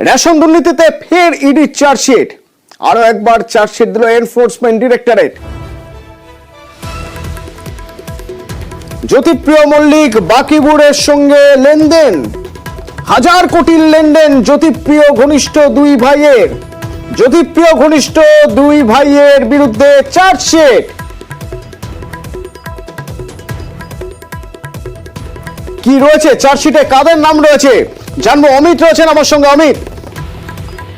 Ration দুর্নীতিতে ফের ইডির চার্জশিট, আরো একবার চার্জশিট দিল এনফোর্সমেন্ট ডিরেক্টরেট। জ্যোতিপ্রিয় মল্লিক বাকিবুড়ের সঙ্গে লেনদেন, 1000 কোটির লেনদেন জ্যোতিপ্রিয় ঘনিষ্ঠ দুই ভাইয়ের বিরুদ্ধে চার্জশিট। কি রয়েছে চার্জশিটে, কাদের নাম রয়েছে জানবো। অমিত রয়েছেন আমার সঙ্গে। অমিত,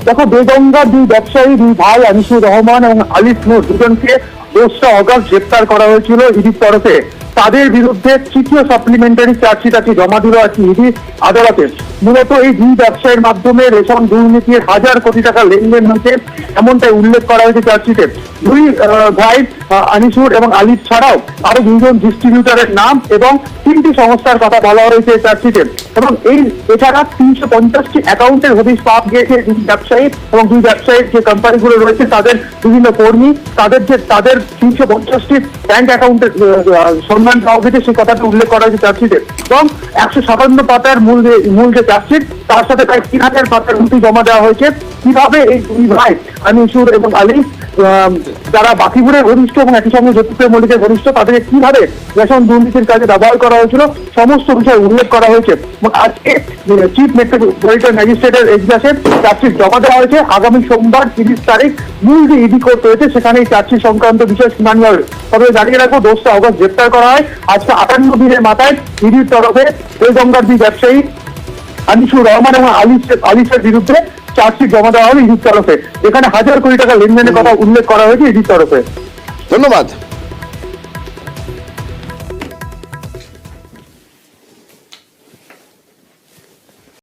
দেখো, বেগঙ্গার দুই ব্যবসায়ী, দুই ভাই আনিসুর রহমান এবং আলিফ নূর, দুজনকে 2রা অগাস্ট গ্রেপ্তার করা হয়েছিল ইডির তরফে। তাদের বিরুদ্ধে তৃতীয় সাপ্লিমেন্টারি চার্জশিট আজকে জমা দিল ইডি আদালতে। মূলত এই দুই ব্যবসায়ীর মাধ্যমে রেশন দুর্নীতির 1000 কোটি টাকা লেনদেন হয়েছে, এমনটাই উল্লেখ করা হয়েছে চার্জশিটে। দুই ভাই আনিসুর এবং আলিফ ছাড়াও আরো 2জন ডিস্ট্রিবিউটরের নাম এবং 3টি সংস্থার কথা বলা হয়েছে চার্জশিটে। এবং এছাড়া 350টি অ্যাকাউন্টের হদিশ পাওয়া গিয়েছে দুই ব্যবসায়ী এবং দুই ব্যবসায়ীর যে কোম্পানিগুলো রয়েছে তাদের বিভিন্ন কর্মী, তাদের 350টি ব্যাংক অ্যাকাউন্টের সন্ধান পাওয়া গেছে, সেই কথাটা উল্লেখ করা হয়েছে চার্জশিটে। এবং 157 পাতার মূল যে চার্জশিট, তার সাথে প্রায় 3000 পাতার নথি জমা দেওয়া হয়েছে। কিভাবে এই দুই ভাই আনিসুর এবং আলী, যারা বাকিবুড়ের ঘনিষ্ঠ এবং একই সঙ্গে জ্যোতিপ্রিয় মল্লিকের ঘনিষ্ঠ, তাদেরকে কিভাবে রেশন দুর্নীতির কাজে ব্যবহার করা হয়েছিল সমস্ত বিষয় উল্লেখ করা হয়েছে। এবং আজকে চিফ মেট্রোপলিটন ম্যাজিস্ট্রেটের এজলাসে চার্জশিট জমা দেওয়া হয়েছে। আগামী সোমবার 30 তারিখ মূল যে ইডি কোর্ট রয়েছে সেখানে এই চার্জশিট সংক্রান্ত বিষয় শুনানি হবে। তবে জানিয়ে রাখবো, 2রা অগাস্ট গ্রেপ্তার করা হয়। আজকে 58 দিনের মাথায় ইডির তরফে বেগঙ্গার দুই ব্যবসায়ী আনিসুর রহমান এবং আলিফের বিরুদ্ধে চার্জশিট জমা দেওয়া হবে ইডির তরফে। এখানে 1000 কোটি টাকা লেনদেনের কথা উল্লেখ করা হয়েছে ইডির তরফে। ধন্যবাদ।